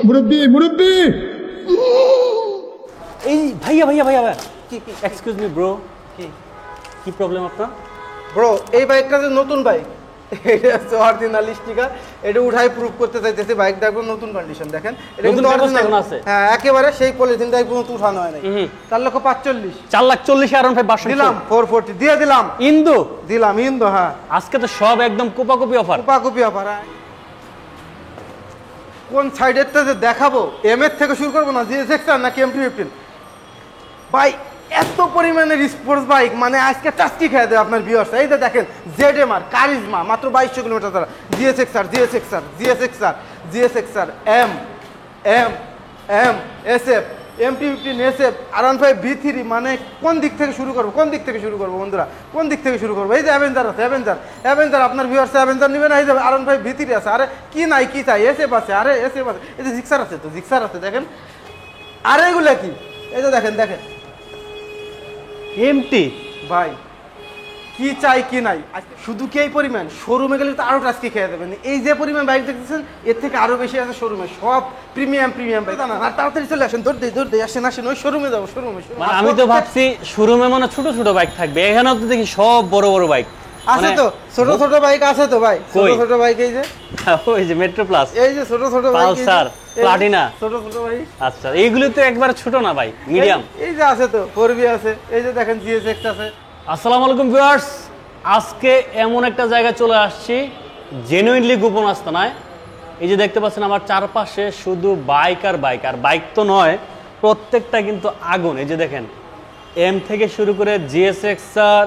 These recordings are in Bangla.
মুরব্বি মুরব্বি এই ভাইয়া ভাইয়া ভাইয়া এক্সকিউজ মি ব্রো, কি প্রবলেম আপনার? ব্রো এই বাইকটা যে নতুন বাইক, এটা হচ্ছে অরিজিনাল স্টিকার, এটা উঠাই প্রুফ করতে চাইতেছি। বাইকটা একদম নতুন কন্ডিশন, দেখেন এটা কিন্তু অরিজিনাল আছে। হ্যাঁ একেবারে সেই পলিথিনটা একদম উঠানো হয় নাই। 4,45,000 4,40,000 আরন ভাই 500 দিলাম, 440 দিয়ে দিলাম। ইন্দু দিলাম ইন্দু। হ্যাঁ আজকে তো সব একদম কোপাকুপি অফার। কোপাকুপি অফার। কোন সাইডেরটা যে দেখাবো, এম এর থেকে শুরু করবো না জিএসএক্স আর নাকি MT-15? ভাই এত পরিমাণের স্পোর্টস বাইক, মানে আজকে টাস্কি খেয়ে দেবে আপনার ভিউয়ার্স। এই যে দেখেন ZMR কারিজমা মাত্র 2200 কিলোমিটার দ্বারা, GSX-R M SF MT-15 SF R15 V3। মানে কোন দিক থেকে শুরু করবো বন্ধুরা, কোন দিক থেকে শুরু করবো? এই যে অ্যাভেঞ্জার আছে, অ্যাভেঞ্জার আপনার ভিউয়ার্স অ্যাভেঞ্জার নেবেন। এই যে R15 V3 আছে, আরে কি নাই কি চাই, SF আছে, আরে SF আছে। এই যে জিক্সার আছে দেখেন। আরে এগুলা কি, এই যে দেখেন এমটি ভাই কি চাই কি নাই। শুধু কি এই পরিমাণ, শোরুমে গেলে তো আরো টাস্কি খেয়ে দেবেন। এই যে পরিমাণ বাইক দেখতেছেন এর থেকে আরো বেশি আছে শোরুমে, সব প্রিমিয়াম বাইক। না আর তাড়াতাড়ি চলে আসেন, দৌড় আসেন ওই শোরুমে যাবো। আমি তো ভাবছি শোরুমে মানে ছোট ছোট বাইক থাকবে, এখানে তো দেখি সব বড় বড় বাইক আছে। তো ছোট বাইক আছে তো ভাই, ছোট বাইক এই যে ওই যে মেট্রো প্লাস, এই যে ছোট বাইক, পালসার, প্লাটিনা, ছোট বাইক। আচ্ছা এইগুলো তো একবারে ছোট না ভাই, মিডিয়াম। এই যে আছে তো 4B আছে, এই যে দেখেন GSX আছে। আসসালামু আলাইকুম ভিউয়ার্স, আজকে এমন একটা জায়গায় চলে আসছি জেনুইনলি গোপন আস্তানায়। এই যে দেখতে পাচ্ছেন আমার চারপাশে শুধু বাইক আর বাইক তো নয়, প্রত্যেকটা কিন্তু আগুন। এই যে দেখেন এম থেকে শুরু করে GSX-R,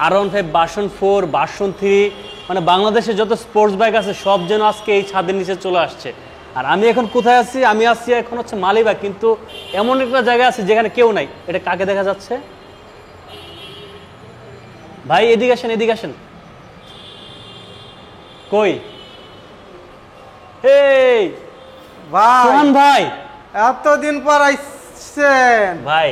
R15 ভার্সন 4, ভার্সন 3, মানে বাংলাদেশে যত স্পোর্টস বাইক আছে সব যেন আজকে এই ছাদের নিচে চলে আসছে। আর আমি এখন কোথায় আছি? আমি আসছি এখন হচ্ছে মালিবাগ, কিন্তু এমন একটা জায়গা আছে যেখানে কেউ নাই। এটা কাকে দেখা যাচ্ছে ভাই? এদিকে আসেন। কই? এই ভাই সোহান ভাই, এতদিন পর আইছেন ভাই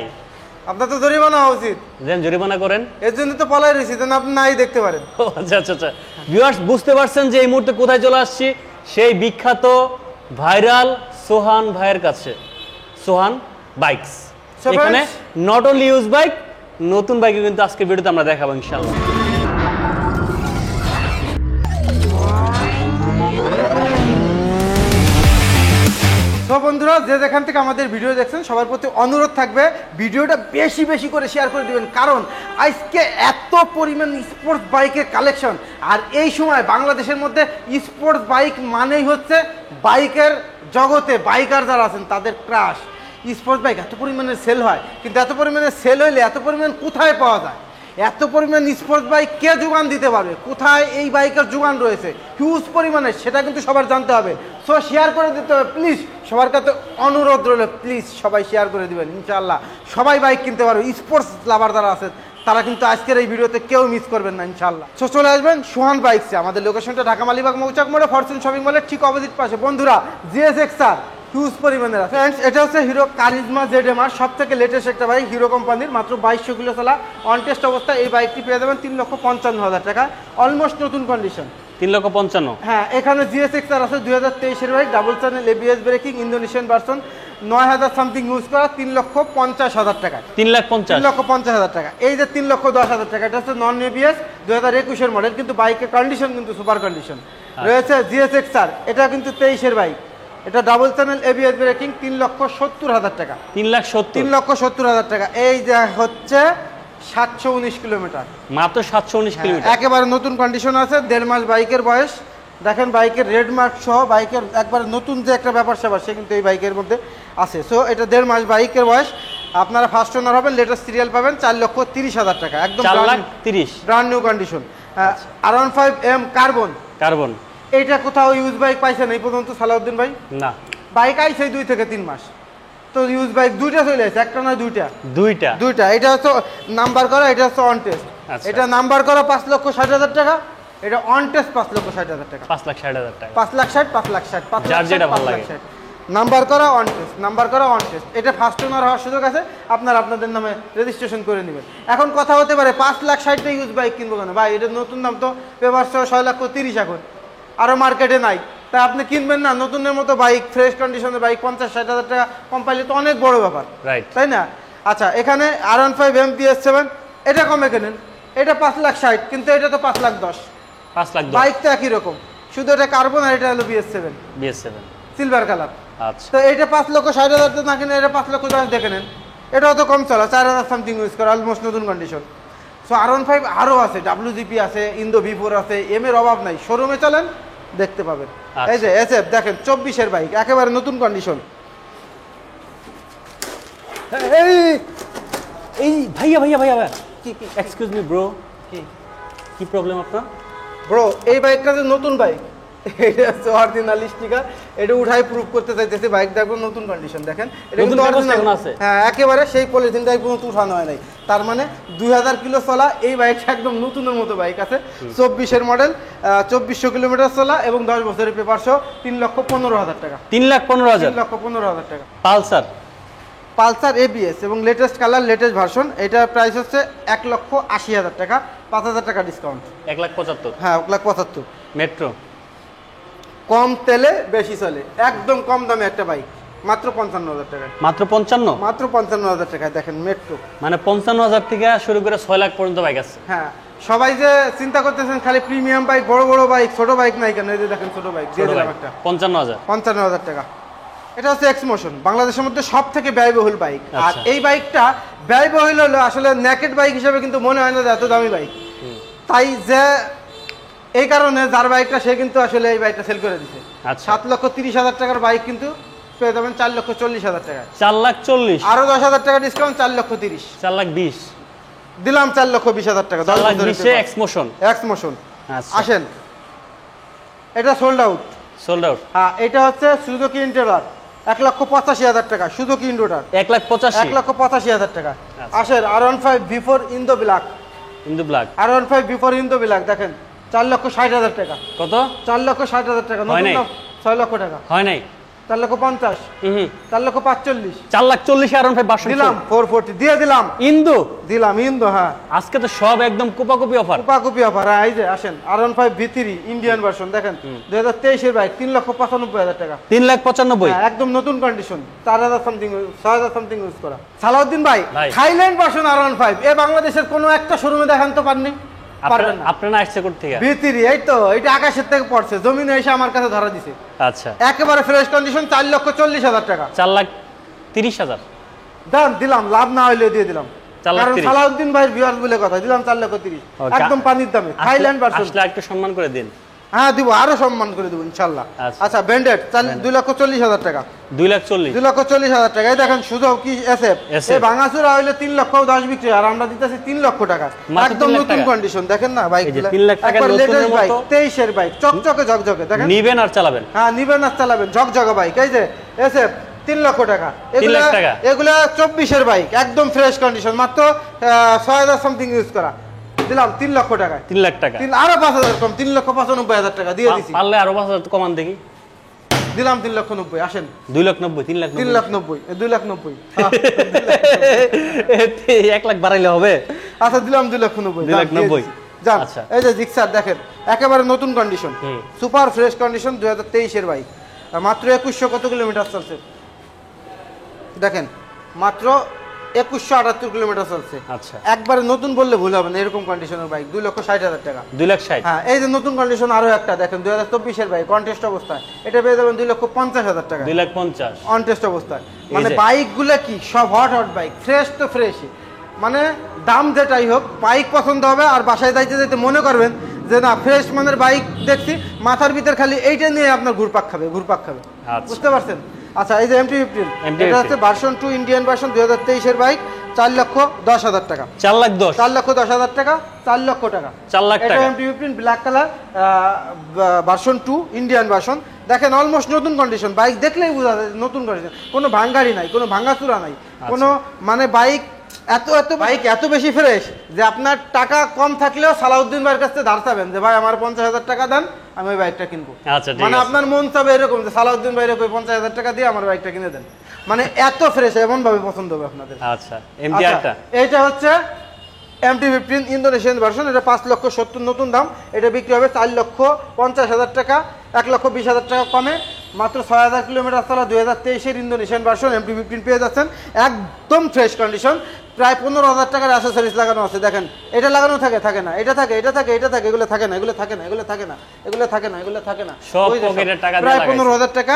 আপনার তো জরিমানা হওয়া উচিত। দেন জরিমানা করেন। এর জন্য তো পলাই রয়েছি, যেন আপনি নাই দেখতে পারেন। আচ্ছা ভিউয়ার্স বুঝতে পারছেন যে এই মুহূর্তে কোথায় চলে আসছি? সেই বিখ্যাত ভাইরাল সোহান ভাইয়ের কাছে, সোহান বাইকস। এখানে নট অনলি ইউজ বাইক, নতুন বাইকে কিন্তু আজকে ভিডিওতে আমরা দেখাবো ইনশাআল্লাহ। তো বন্ধুরা যে যেখান থেকে আমাদের ভিডিও দেখছেন সবার প্রতি অনুরোধ থাকবে ভিডিওটা বেশি করে শেয়ার করে দিবেন, কারণ আজকে এত পরিমাণ স্পোর্টস বাইকের কালেকশন। আর এই সময় বাংলাদেশের মধ্যে স্পোর্টস বাইক মানেই হচ্ছে বাইকের জগতে বাইকার যারা আছেন তাদের ক্রাশ। স্পোর্টস বাইক এত পরিমাণে সেল হয়, কিন্তু এত পরিমাণে সেল হইলে এত পরিমাণ কোথায় পাওয়া যায়? এত পরিমাণ স্পোর্টস বাইক কে যোগান দিতে পারবে? কোথায় এই বাইকের যোগান রয়েছে হিউজ পরিমাণে, সেটা কিন্তু সবার জানতে হবে। সো শেয়ার করে দিতে হবে প্লিজ, সবার কাছে অনুরোধ রইল, প্লিজ সবাই শেয়ার করে দিবেন। ইনশাআল্লাহ সবাই বাইক কিনতে পারবে, স্পোর্টস লাভার যারা আছে তারা কিন্তু আজকের এই ভিডিওতে কেউ মিস করবেন না ইনশাআল্লাহ। সো চলে আসবেন সোহান বাইকসে। আমাদের লোকেশনটা ঢাকা মালিবাগ মৌচাক মোড়ে, ফরচুন শপিং মলের ঠিক অপোজিট পাশে। বন্ধুরা GSX-R হিউজ পরিমাণের আছে। ফ্রেন্ডস এটা হচ্ছে হিরো কারিজমা ZMR, সব থেকে লেটেস্ট একটা বাইক হিরো কোম্পানির, মাত্র 2200 কিলো চলা অন টেস্ট অবস্থায় এই বাইকটি পেয়ে যাবেন 3,55,000 টাকা, অলমোস্ট নতুন কন্ডিশন। 3,55,000। হ্যাঁ এখানে GSX-R আছে 2023-এর bike, double channel ABS braking, Indonesian version, 9,000 something use করা, 3,50,000 টাকা। 3,50,000 টাকা। এই যে 3,10,000 টাকা, এটা হচ্ছে নন ABS 2021-এর মডেল, কিন্তু বাইকের কন্ডিশন কিন্তু সুপার কন্ডিশন রয়েছে। GSX-R এটা কিন্তু 23-এর বাইক, এটা ডাবল চ্যানেল ABS ব্রেকিং, 3,70,000 টাকা। 3,70,000 টাকা। এই যে হচ্ছে 719 কিলোমিটার, মাত্র 719 কিলোমিটার, একেবারে নতুন কন্ডিশন আছে। 1.5 মাস বাইকের বয়স, দেখেন বাইকের রেড মার্ক সহ বাইকের একবার নতুন যে একটা ব্যাপার স্যাপার সে কিন্তু এই বাইকের মধ্যে আছে। সো এটা 1.5 মাস বাইকের বয়স, আপনারা ফার্স্ট ওনার হবেন, লেটেস্ট সিরিয়াল পাবেন, 4,30,000 টাকা, একদম 4,30,000 brand new condition. R15M carbon, এইটা কোথাও ইউজ বাইক পাইছেন এই পর্যন্ত সালাউদ্দিন ভাই? না, বাইক আইছে 2 থেকে 3 মাস, তো ইউজ বাইক দুইটা চলে আসছে, একটা না দুইটা। এটা হচ্ছে নাম্বার করা, এটা হচ্ছে অন টেস্ট। এটা নাম্বার করা 5,60,000 টাকা, এটা অন টেস্ট 5,60,000 টাকা। 5,60,000 টাকা, 5,60,000 যার যেটা ভালো লাগে। নাম্বার করা অন টেস্ট, এটা ফার্স্ট ওনার হওয়ার সুযোগ আছে, আপনারা আপনাদের নামে রেজিস্ট্রেশন করে নেবেন। এখন কথা হতে পারে 5,60,000 ইউজ বাইক কিনবো কেন ভাই? এটা নতুন দাম তো পেপার সহ 6,30,000 এখন, আরও মার্কেটে নাই, তাই আপনি কিনবেন না নতুনের মতো বাইক, ফ্রেশ কন্ডিশনের বাইক 50-60 হাজার টাকা কম পাইলে তো অনেক বড় ব্যাপার, রাইট, তাই না? আচ্ছা, এখানে R15 MPS7 এটা কমে কেনেন, এটা 5,60,000, কিন্তু এটা তো 5,10,000। 5,10,000 বাইক তো একই রকম, শুধু এটা কার্বন আর এটা হলো BS7 সিলভার কালার। আচ্ছা, তো এইটা 5,60,000 না কিনে এটা 5,10,000 দেখে নেন, এটাও তো কম চলা, 4,000 সামথিং ইউজ করে, অলমোস্ট নতুন কন্ডিশন। সো R15 আরও আছে, WGP আছে, ইন্দো V4 আছে, এম এর অভাব নাই, শোরুমে চলেন দেখতে পাবেন। এই যে SF দেখেন 24-এর বাইক, একেবারে নতুন কন্ডিশন। এই ভাইয়া কি এক্সকিউজ মি ব্রো, কি প্রবলেম আপনার? ব্রো, এই বাইকটা যে নতুন বাইক, এটা হচ্ছে অরিজিনাল স্টিকার, এটা উঠাই প্রুফ করতে চাইতেছি, বাইক দেখুন নতুন কন্ডিশন দেখেন, এটা কিন্তু অরিজিনাল আছে। হ্যাঁ, একেবারে সেই পলিথিনটা পর্যন্ত উঠানো হয় নাই, তার মানে 2000 কিলো চলা এই বাইকটা একদম নতুনের মতো বাইক আছে। 24-এর মডেল, 2400 কিলোমিটার চলা এবং 10 বছরের পেপার সহ 3,15,000 টাকা। 3,15,000 টাকা। পালসার ABS এবং লেটেস্ট কালার, লেটেস্ট ভার্সন, এটার প্রাইস হচ্ছে 1,80,000 টাকা, 5,000 টাকা ডিসকাউন্ট। 1,75,000। হ্যাঁ, 1,75,000। মেট্রো, কম তেলে বেশি চলে, একদম কম দামে একটা বাইক, মাত্র 55,000 টাকায়। মাত্র 55? মাত্র 55,000 টাকায় দেখেন মেট্রো। মানে 55,000 থেকে শুরু করে 6 লাখ পর্যন্ত বাইক আছে। হ্যাঁ, সবাই যে চিন্তা করতেছেন খালি প্রিমিয়াম বাইক, বড় বড় বাইক, ছোট বাইক নাই কেন, এই যে দেখেন ছোট বাইক দিয়ে দিলাম একটা 55,000 টাকা। এটা হচ্ছে এক্সমোশন, বাংলাদেশের মধ্যে সব থেকে ব্যয়বহুল বাইক। আর আচ্ছা। এই বাইকটা ব্যয়বহুল হলো আসলে নেকেড বাইক হিসেবে কিন্তু মনে হয় না যে এত দামি বাইক, তাই যে এই কারণে যার বাইকটা সে কিন্তু আসলে এই বাইকটা সেল করে দিছে। আচ্ছা, 7,30,000 টাকার বাইক কিন্তু পেয়ে যাবেন 4,40,000 টাকায়। 4,40,000 আরো 10,000 টাকা ডিসকাউন্ট, 4,30,000। 4,20,000 দিলাম 4,20,000 টাকা। 4,20,000 এক্সমোশন। আচ্ছা, আসেন, এটা সোল্ড আউট। হ্যাঁ, এটা হচ্ছে সুজুকি ইন্টেরার, 1,85,000 টাকা, সুজুকি ইন্ডোটার 1,85,000 টাকা। আসেন, R15 V4 Indo black, R15 V4 Indo black দেখেন 4,60,000 টাকা। কত? 4,60,000 টাকা। নতুন দাম 6 লক্ষ টাকা হয় নাই, 4,50,000, 4,45,000, 4,40,000 R15 ভার্সন দিলাম 440 দিয়ে দিলাম। ইন্দো, হ্যাঁ, আজকে তো সব একদম কোপাকুপি অফার। হ্যাঁ, এই যে আসেন R15 V3 ইন্ডিয়ান ভার্সন দেখেন 2023-এর বাইক, 3,95,000 টাকা। 3,95,000 একদম নতুন কন্ডিশন, 4,000 সামথিং, 6,000 সামথিং ইউজ করা। সালাউদ্দিন ভাই, থাইল্যান্ড ভার্সন R15 এ বাংলাদেশের কোনো একটা শোরুমে দেখান তো পারবেন না? আপনারা আসছে কোথা থেকে? V3, এই তো এটা আকাশের থেকে পড়ছে, জমিনে এসে আমার কাছে ধরা দিছে। আচ্ছা, একেবারে ফ্রেশ কন্ডিশন, 4,40,000 টাকা। 4,30,000 দাম দিলাম, লাভ না হইলে দিয়ে দিলাম, কারণ সালাউদ্দিন ভাই ভিউয়ার্স বলে কথা, দিলাম 4,30,000 একদম পানির দামে। থাইল্যান্ড ভার্সন আসলে একটু সম্মান করে দিন। হ্যাঁ, দিব, আরো সম্মান করে দেব ইনশাআল্লাহ। আচ্ছা, ব্যান্ডেড 2,40,000 টাকা। 2,40,000 টাকা। এই দেখেন সুজুকি SF, এই ভাঙাচুরা হইলে 3,10,000 বিক্রি, আর আমরা দিতেছি 3 লক্ষ টাকা, একদম নতুন কন্ডিশন। দেখেন না বাইকগুলো, একবার লেটেস্ট বাইক, 23-এর বাইক, চকচকে ঝকঝকে দেখেন। নিবেন আর চালাবেন। হ্যাঁ, নিবেন আর চালাবেন, ঝকঝকে বাইক। এই যে SF 3 লক্ষ টাকা। এগুলা 24-এর বাইক, একদম ফ্রেশ কন্ডিশন, মাত্র 6,000 সামথিং ইউজ করা, দিলাম 3 লক্ষ টাকা। 3 লাখ টাকা, আরো 5,000 কম, 3,95,000 টাকা দিয়ে দিছি। পারলে আরো 5,000 কমান দেখি, দিলাম 3,90,000। আসেন, 2,90,000, 3,90,000, 2,90,000, 1 লাখ বাড়াইলে হবে। আচ্ছা, দিলাম 2,90,000। যান, এই যে জিক্সার দেখেন, একেবারে নতুন কন্ডিশন, সুপার ফ্রেশ কন্ডিশন, 2023-এর বাইক, মাত্র 2,100 কত কিলোমিটার চলছে দেখেন, মাত্র 2,178 কিলোমিটার চলছে। আচ্ছা, একবারে নতুন বললে ভুল হবে না, এরকম কন্ডিশনের বাইক 2,60,000 টাকা। 2,60,000। হ্যাঁ, এই যে নতুন কন্ডিশন আরো একটা দেখেন, 2024-এর বাইক, কন্টেস্ট অবস্থায়, এটা পেয়ে যাবেন 2,50,000 টাকা। 2,50,000 অনটেস্ট অবস্থায়। মানে বাইকগুলো কি সব হট বাইক, ফ্রেশ তো ফ্রেশই, মানে দাম যেটাই হোক, বাইক পছন্দ হবে। আর বাসায় যাইতে যাইতে মনে করবেন যে না, ফ্রেশ মানের বাইক দেখছি, মাথার ভিতর খালি এইটা নিয়ে আপনার ঘুরপাক খাবে। বুঝতে পারছেন? আচ্ছা, এই যে MT-15, এটা হচ্ছে ভার্সন 2 ইন্ডিয়ান ভার্সন, 2023-এর বাইক, 4,10,000 টাকা। 4,10,000 টাকা, 4 লক্ষ টাকা। এটা MT-15 black colour, version 2 Indian version দেখেন, অলমোস্ট নতুন কন্ডিশন। বাইক দেখলেই বোঝা যায় নতুন কন্ডিশন, কোনো ভাঙ্গারি নাই, কোনো ভাঙ্গাচুরা নাই, কোনো মানে বাইক এত বেশি ফ্রেশ যে আপনার টাকা কম থাকলেও সালাউদ্দিন ভাইয়ের কাছে ধার চাবেন যে ভাই আমার 50,000 টাকা দেন, আমি ওই বাইকটা কিনবো। মানে আপনার মন চাবে এরকম যে সালাউদ্দিন ভাইয়ের 50,000 টাকা দিয়ে আমার বাইকটা কিনে দেন, মানে এত ফ্রেশ, এমন ভাবে পছন্দ হবে আপনাদের। আচ্ছা, MT-8টা এইটা হচ্ছে MT-15 ইন্দোনেশিয়ান ভার্সন, এটা 5,70,000 নতুন দাম, এটা বিক্রি হবে 4,50,000 টাকা, 1,20,000 টাকা কমে। মাত্র 6,000 কিলোমিটার চলা 2023-এর ইন্দোনেশিয়ান ভার্সন MT-15 পেয়ে যাচ্ছেন একদম ফ্রেশ কন্ডিশন। প্রায় 15,000 টাকার অ্যাসেসরিজ লাগানো আছে। দেখেন এটা লাগানো থাকে না, এটা থাকে, এগুলো থাকে না, এগুলো থাকে না, সব পকেটের টাকা দিয়ে প্রায় লাগাইছে। 15,000 টাকা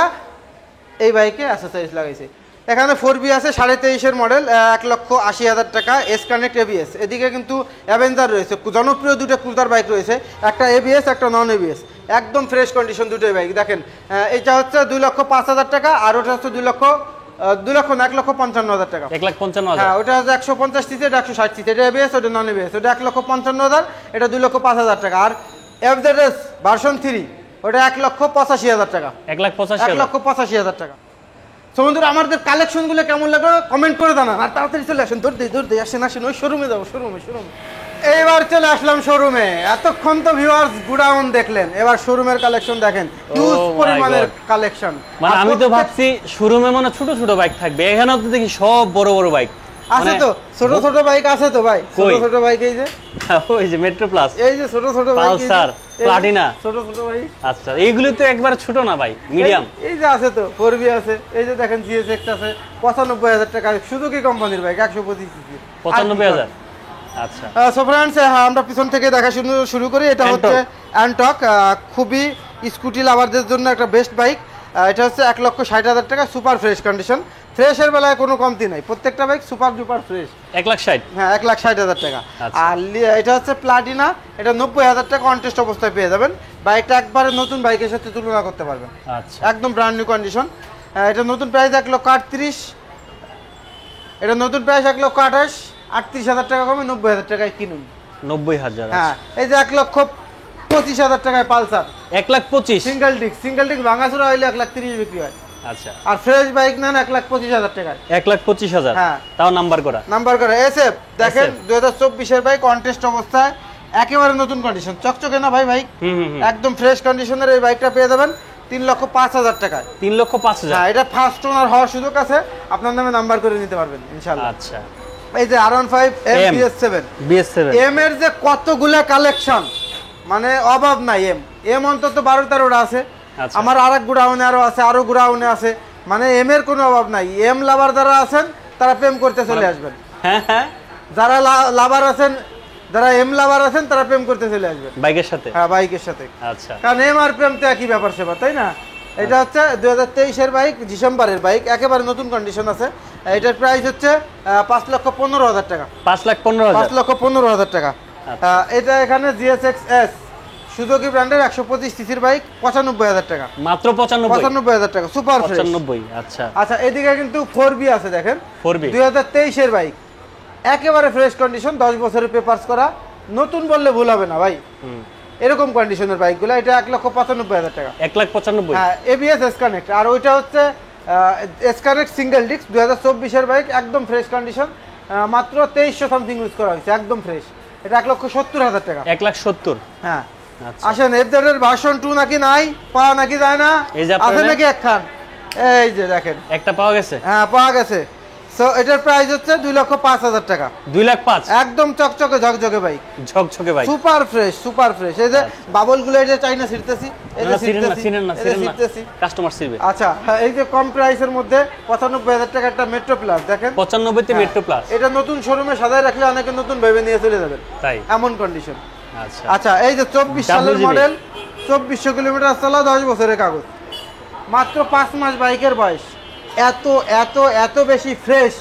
এই বাইকে অ্যাসেসরিজ লাগাইছে। এখানে 4B আছে 23.5-এর মডেল, 1,80,000 টাকা, এস কানেক্ট ABS। এদিকে কিন্তু অ্যাভেঞ্জার রয়েছে, জনপ্রিয় দুটো ক্রুজার বাইক রয়েছে, একটা ABS একটা নন ABS, একদম ফ্রেশ কন্ডিশন দুটোই বাইক। দেখেন এটা হচ্ছে 2,05,000 টাকা, আর ওটা হচ্ছে 1,55,000 টাকা। 1,55,000। হ্যাঁ, ওটা হচ্ছে 150 সিসি, এটা 160 সিসি, এটা ABS ওটা নন ABS, ওটা 1,55,000, এটা 2,05,000 টাকা। আর FZS ভার্সন 3 ওটা 1,85,000 টাকা, 1,85,000। 1,85,000 টাকা। তো বন্ধুরা আমাদের কালেকশনগুলো কেমন লাগলো কমেন্ট করে জানান, আর তাড়াতাড়ি চলে আসেন, দৌড় দিয়ে আসেন ওই শোরুমে যাবো, শোরুমে। এইবার চলে আসলাম শোরুমে। এতক্ষণ তো ভিউয়ার্স গুডাউন দেখলেন, এবার শোরুমের কালেকশন দেখেন, হিউজ পরিমাণের কালেকশন। মানে আমি তো ভাবছি শোরুমে মানে ছোট ছোট বাইক থাকবে, এখানেও তো দেখি সব বড় বড় বাইক আছে। তো ছোট বাইক আছে তো ভাই, ছোট বাইক এই যে ওই যে মেট্রো প্লাস, এই যে ছোট বাইক, পালসার, প্লাটিনা, ছোট বাইক। আচ্ছা এইগুলো তো একবার ছোট না ভাই, মিডিয়াম। এই যে আছে তো 4B আছে, এই যে দেখেন GSX আছে 95,000 টাকা, সুজুকি কোম্পানির বাইক 125 সিসি 95,000। আচ্ছা সো ফ্রেন্ডস আমরা পিছন থেকে দেখা শুরু করি। এটা হচ্ছে অ্যান্টক, খুবই স্কুটি লাভারদের জন্য একটা বেস্ট বাইক। এটা হচ্ছে 1,60,000 টাকা, সুপার ফ্রেশ কন্ডিশন। ফ্রেশের বেলায় কোনো কমতি নাই, প্রত্যেকটা বাইক সুপার ডুপার ফ্রেশ। 1,60,000। হ্যাঁ 1,60,000 টাকা। আর এটা হচ্ছে প্লাটিনা, এটা 90,000 টাকা কন্টেস্ট অবস্থায় পেয়ে যাবেন। বাইকটা একবারে নতুন বাইকের সাথে তুলনা করতে পারবেন, আচ্ছা একদম ব্র্যান্ড নিউ কন্ডিশন। এটা নতুন প্রাইস 1,38,000, এটা নতুন প্রাইস 1,28,000, 38,000 টাকা কমে 90,000 টাকায় কিনুন। 90,000। হ্যাঁ এই যে 1,25,000 টাকায় পালসার 1,25,000 সিঙ্গেল ডিস্ক ভাঙাচোরা হইলে 1,30,000 বিক্রি হয়। আচ্ছা আর ফ্রেশ বাইক নেন 1,25,000 টাকায়। 1,25,000। হ্যাঁ তাও নাম্বার করা SF দেখেন 2024-এর বাইক কন্টেস্ট অবস্থায়, একেবারে নতুন কন্ডিশন, চকচকে না ভাই, একদম ফ্রেশ কন্ডিশনের এই বাইকটা পেয়ে যাবেন 3,05,000 টাকায়। 3,05,000। হ্যাঁ এটা ফার্স্ট ওনার হওয়ার সুযোগ আছে, আপনার নামে নাম্বার করে নিতে পারবেন ইনশাআল্লাহ। আচ্ছা এই যে R15 BS7 এম এর যে কতগুলা কালেকশন, মানে অভাব নাই। এম অন্তত 12-13টা আছে, আমার আরেক গুড়াউনে আরো আছে, আরো গুড়াউনে আছে, মানে এম এর কোনো অভাব নাই। এম লাভার যারা আছেন তারা প্রেম করতে চলে আসবেন। হ্যাঁ হ্যাঁ, যারা লাভার আছেন, যারা এম লাভার আছেন তারা প্রেম করতে চলে আসবেন বাইকের সাথে। হ্যাঁ বাইকের সাথে। আচ্ছা কারণ এম আর প্রেম তো একই ব্যাপার সেবা, তাই না? এটা হচ্ছে 2023-এর বাইক, ডিসেম্বরের বাইক, একেবারে নতুন কন্ডিশন আছে। এটার প্রাইস হচ্ছে 5,15,000 টাকা। 5,15,000 টাকা। এটা এখানে GSX S সুজুকি ব্র্যান্ডের 125 সিসির বাইক 95,000 টাকা, মাত্র 95,000 টাকা, সুপার ফ্রেশ। 95। আচ্ছা আচ্ছা এদিকে কিন্তু 4B আছে, দেখেন 4B 2023-এর বাইক, একেবারে ফ্রেশ কন্ডিশন, 10 বছরের পেপারস করা, নতুন বললে ভুল হবে না ভাই, এরকম কন্ডিশনের বাইকগুলো। এটা 1,95,000 টাকা, 1,95,000। হ্যাঁ ABS S কানেক্ট। আর ওইটা হচ্ছে S কানেক্ট সিঙ্গেল ডিস্ক 2024-এর বাইক, একদম ফ্রেশ কন্ডিশন, মাত্র 2300 সামথিং ইউজ করা হয়েছে, একদম ফ্রেশ। এটা 1,70,000 টাকা, 1,70,000। হ্যাঁ আসেন FZ এর ভার্সন 2 নাকি নাই, পাওয়া নাকি যায় না, আছে নাকি একখান, এই যে দেখেন একটা পাওয়া গেছে। হ্যাঁ পাওয়া গেছে। সো এটার প্রাইস হচ্ছে 2,05,000 টাকা, 2,05,000, একদম চকচকে ঝকঝকে বাইক, ঝকঝকে বাইক, সুপার ফ্রেশ। এই যে বাবল গুলো, এই যে চাইনা ছিড়তেছি, এই যে ছিড়তেছি, কাস্টমার ছিড়বে। আচ্ছা হ্যাঁ, এই যে কম প্রাইসের মধ্যে 95,000 টাকা একটা মেট্রো প্লাস, দেখেন 95 তে মেট্রো প্লাস। এটা নতুন শোরুমে সাজায় রাখলে অনেকে নতুন ভেবে নিয়ে চলে যাবেন, তাই এমন কন্ডিশন। আচ্ছা আচ্ছা এই যে 24 সালের মডেল, 2400 কিলোমিটার চলা, 10 বছরের কাগজ, মাত্র 5 মাস বাইকের বয়স, এত বেশি ফ্রেশ,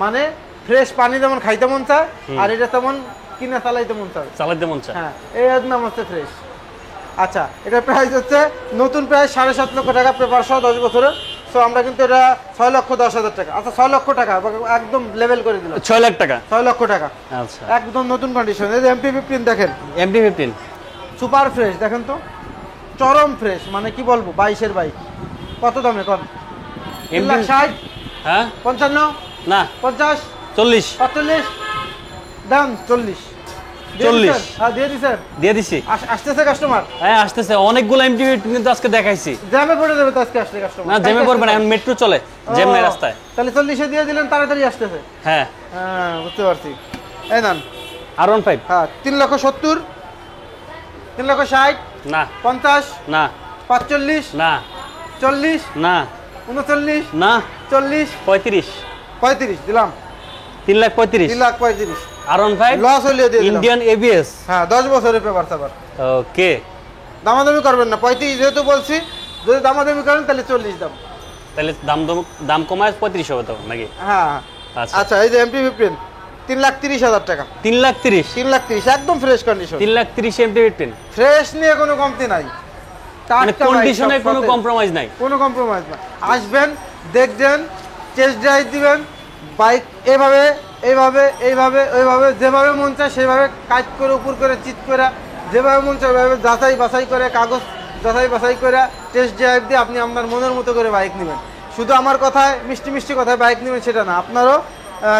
মানে ফ্রেশ পানি যেমন খাইতে মন চায়, আর এটা তেমন কিনা চালাইতে মন চায়, হ্যাঁ এই নাম হচ্ছে ফ্রেশ। আচ্ছা এটার প্রাইস হচ্ছে নতুন প্রাইস 7.5 লক্ষ টাকা, পেপার সহ 10 বছরের। সো আমরা কিন্তু এটা 6,10,000 টাকা, আচ্ছা 6 লক্ষ টাকা একদম লেভেল করে দিলাম, 6 লাখ টাকা, 6 লক্ষ টাকা, আচ্ছা একদম নতুন কন্ডিশন। এই যে MT-15 দেখেন, MT-15 সুপার ফ্রেশ, দেখেন তো চরম ফ্রেশ, মানে কি বলবো, 22-এর বাইক। কত দামে কত? 3,60,000, হ্যাঁ 55, না 50, 40, 45, দাম 40। হ্যাঁ দিয়ে দিছি। আসতেছে কাস্টমার, হ্যাঁ আসতেছে, অনেকগুলো MT-15 কিন্তু আজকে দেখাইছি। জ্যামে পড়ে যাবে তো আজকে আসলে কাস্টমার, না জ্যামে পড়বে না, এখন মেট্রো চলে, জ্যাম নাই রাস্তায়। তাহলে 40-এ দিয়ে দিলেন, তাড়াতাড়ি আসতেছে। হ্যাঁ বুঝতে পারছি। এই নেন R15 হ্যাঁ 3,70,000, 3,60,000, না 50, না 45, না 40, না 39, না 40, 35 35 দিলাম, 3,35,000 3,35,000। R15 লস হলে দিয়ে দিলাম। Indian ABS। হ্যাঁ 10 বছরের পেপার সাবার। ওকে, দামাদামি করবেন না, 35 যেহেতু বলছি, যদি দামাদামি করেন তাহলে 40 দাম। তাহলে দাম কমায় 35 হবে তো নাকি? হ্যাঁ আচ্ছা আচ্ছা, এই যে MP15 3,30,000 টাকা, 3,30,000 3,30,000 একদম ফ্রেশ কন্ডিশন, 3,30,000 MP15 ফ্রেশ নিয়ে কোনো কমতি নাই, মানে টাটকা বাইক, কন্ডিশনে সব কোনো সতেজ। কম্প্রোমাইজ নাই। কোনো কম্প্রোমাইজ না, আসবেন দেখবেন, টেস্ট ড্রাইভ দিবেন, বাইক এইভাবে এইভাবে এইভাবে ওইভাবে যেভাবে মন চায় সেভাবে কাজ করে উপর করে চিট করে যেভাবে মন চায় ওইভাবে যাচাই বাছাই করে কাগজ যাচাই বাছাই করে টেস্ট ড্রাইভ দিয়ে আপনি আপনার মনের মতো করে বাইক নেবেন। শুধু আমার কথায় মিষ্টি মিষ্টি কথায় বাইক নেবেন সেটা না, আপনারও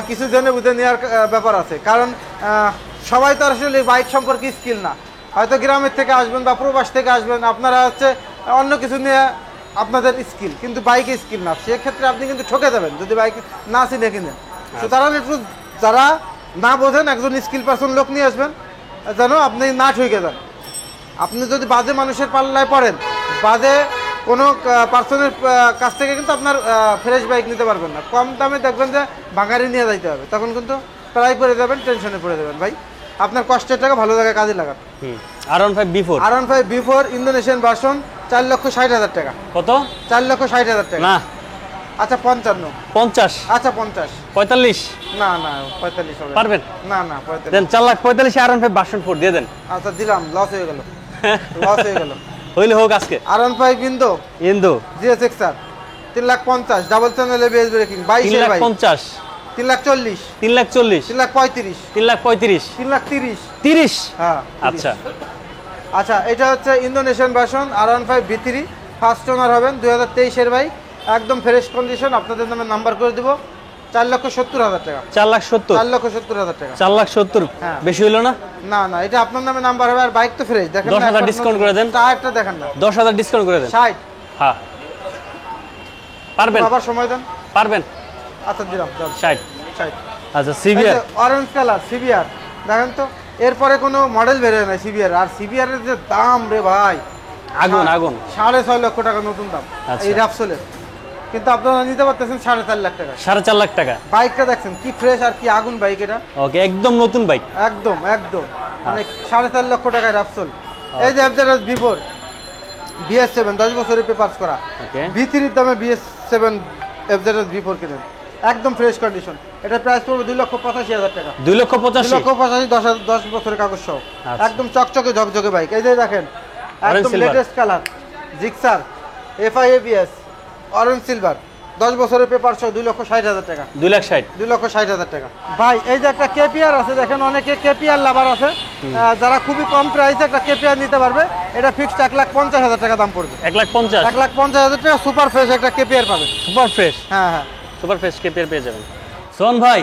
কিছু জেনে বুঝে নেওয়ার ব্যাপার আছে। কারণ সবাই তো আসলে বাইক সম্পর্কে স্কিল না, হয়তো গ্রামের থেকে আসবেন বা প্রবাস থেকে আসবেন, আপনারা হচ্ছে অন্য কিছু নিয়ে আপনাদের স্কিল, কিন্তু বাইকে স্কিল না, সেক্ষেত্রে আপনি কিন্তু ঠকে যাবেন যদি বাইক না চিনে কিনেন। সুতরাং একটু যারা না বোঝেন একজন স্কিল পারসন লোক নিয়ে আসবেন যেন আপনি না ঠকে যান। আপনি যদি বাজে মানুষের পাল্লায় পড়েন, বাজে কোনো পার্সনের কাছ থেকে কিন্তু আপনার ফ্রেশ বাইক নিতে পারবেন না, কম দামে দেখবেন যে বাঙালি নিয়ে যাইতে হবে, তখন কিন্তু প্রায় পড়ে যাবেন, টেনশনে পড়ে যাবেন। ভাই আপনার কষ্টের টাকা ভালো জায়গায় কাজে লাগান। R15 B4 R15 B4 Indonesian version 4,60,000 টাকা। কত? 4,60,000 টাকা। না আচ্ছা 55, 50, আচ্ছা 50, 45 না না 45 হবে পারবেন? না না 45, দেন 4,45,000 R15 ভার্সন 4 দিয়ে দেন। আচ্ছা দিলাম, লস হয়ে গেল, লস হয়ে গেল। হইলে হোক আজকে। R15 Indo Indo GSXR 3,50,000, double channel ABS breaking, 22 এর বাইক, 3,50,000 3,40,000, 3,40,000 3,35,000, 3,35,000 3,30,000, 30। হ্যাঁ 30,000 আচ্ছা আচ্ছা, এটা হচ্ছে Indonesian version R15 B3, first owner হবেন, 2023 এর বাইক, একদম ফ্রেশ কন্ডিশন, আপনাদের নামে নাম্বার করে দিব, 4,70,000 টাকা, 4,70,000 4,70,000 টাকা। 4,70,000 হ্যাঁ। বেশি হইলো না? না না, এটা আপনার নামে নাম্বার হবে, আর বাইক তো ফ্রেশ, দেখেন 10,000 ডিসকাউন্ট করে দেন। টায়ারটা দেখেন না, 10,000 ডিসকাউন্ট করে দেন। 60, হ্যাঁ পারবেন আবার সময় দেন। পারবেন। আচ্ছা দিলাম 60। 60। আচ্ছা সিভিআর অরেঞ্জ কালার সিভিআর দেখেন তো, এরপরে কোনো মডেল বেরোয় না সিভিআর, আর সিভিআর এর যে দাম রে ভাই, আগুন আগুন। 6.5 লক্ষ টাকা নতুন দাম আচ্ছা। এই র্যাপসোলের, কিন্তু আপনারা নিতে পারতেছেন 4.5 লাখ টাকা। 4.5 লাখ টাকা। বাইকটা দেখছেন কি ফ্রেশ আর কি আগুন বাইক, এটা ওকে একদম নতুন বাইক। একদম একদম মানে 4.5 লক্ষ টাকায় র্যাপসোল। এই যে FZS B4 BS7 10 বছরের পেপারস করা, ওকে V3 এর দামে BS7 FZS B4 কিনেন, একদম ফ্রেশ কন্ডিশন, এটা প্রাইস পড়বে 2,85,000 টাকা। 2,85,000 2,85,000 10 বছরের কাগজ সহ, আচ্ছা। একদম চকচকে ঝকঝকে বাইক। এই যে দেখেন একদম silver। Latest colour Gixxer FI ABS orange silver 10 বছরের পেপার সহ 2,60,000 টাকা। 2,60,000 2,60,000 টাকা। ভাই এই যে একটা KPR আছে, দেখেন অনেকে KPR লাভার আছে, যারা খুবই কম প্রাইসে একটা KPR নিতে পারবে, এটা ফিক্সড 1,50,000 টাকা দাম পড়বে। 1,50,000 1,50,000 টাকা সুপার ফ্রেশ একটা KPR পাবেন। Super fresh. হ্যাঁ হ্যাঁ সুপার ফ্রেশ কেপিআর পেয়ে যাবেন। সোহন ভাই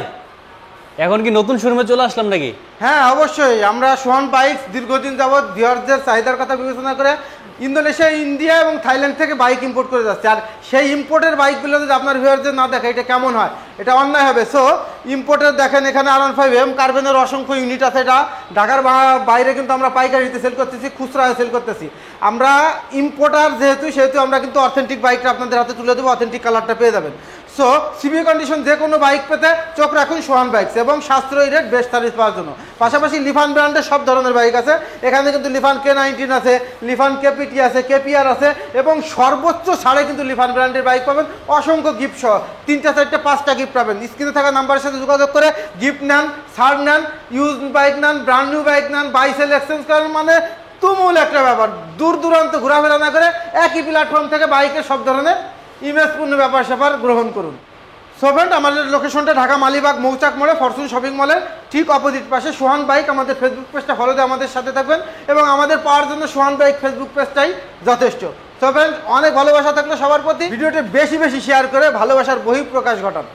এখন কি নতুন শোরুমে চলে আসলাম নাকি? হ্যাঁ অবশ্যই, আমরা সোহান বাইক দীর্ঘদিন যাবৎ ভিউয়ারদের চাহিদার কথা বিবেচনা করে ইন্দোনেশিয়া, ইন্ডিয়া এবং থাইল্যান্ড থেকে বাইক ইম্পোর্ট করে যাচ্ছে, আর সেই ইম্পোর্টের বাইকগুলো যদি আপনার ভিউয়ারদের না দেখে এটা কেমন হয়, এটা অন্যায় হবে। সো ইম্পোর্টের দেখেন এখানে R15M কার্বনের অসংখ্য ইউনিট আছে, এটা ঢাকার বাইরে কিন্তু আমরা পাইকারিতে সেল করতেছি, খুচরায় সেল করতেছি। আমরা ইম্পোর্টার সেহেতু আমরা কিন্তু অথেন্টিক বাইকটা আপনাদের হাতে তুলে দেবো, অথেন্টিক কালারটা পেয়ে যাবেন। সো সিবি কন্ডিশন যে কোনো বাইক পেতে চোখ রাখুন সোহান বাইকস, এবং সাশ্রয়ী রেট বেস্ট সার্ভিস পাওয়ার জন্য। পাশাপাশি লিফান ব্র্যান্ডের সব ধরনের বাইক আছে এখানে, কিন্তু লিফান K19 আছে, লিফান KPT আছে, KPR আছে, এবং সর্বোচ্চ ছাড়ে কিন্তু লিফান ব্র্যান্ডের বাইক পাবেন, অসংখ্য গিফট সহ 3টা 4টা 5টা গিফট পাবেন। স্ক্রিনে থাকা নাম্বারের সাথে যোগাযোগ করে গিফট নেন, ছাড় নেন, ইউজ বাইক নেন, ব্র্যান্ড নিউ বাইক নেন, বাই সেল এক্সচেঞ্জ করেন, মানে তুমুল একটা ব্যাপার। দূর দূরান্ত ঘোরাফেরা না করে একই প্ল্যাটফর্ম থেকে বাইকের সব ধরনের ইমেজপূর্ণ ব্যাপার স্যাপার গ্রহণ করুন। সো ফ্রেন্ড, আমাদের লোকেশনটা ঢাকা মালিবাগ মৌচাক মোড়ে ফরচুন শপিং মলের ঠিক অপোজিট পাশে সোহান বাইক। আমাদের ফেসবুক পেজটা ফলো দিয়ে আমাদের সাথে থাকবেন, এবং আমাদের পাওয়ার জন্য সোহান বাইক ফেসবুক পেজটাই যথেষ্ট। সো ফ্রেন্ড, অনেক ভালোবাসা থাকলে সবার প্রতি, ভিডিওটা বেশি বেশি শেয়ার করে ভালোবাসার বহিঃপ্রকাশ ঘটান।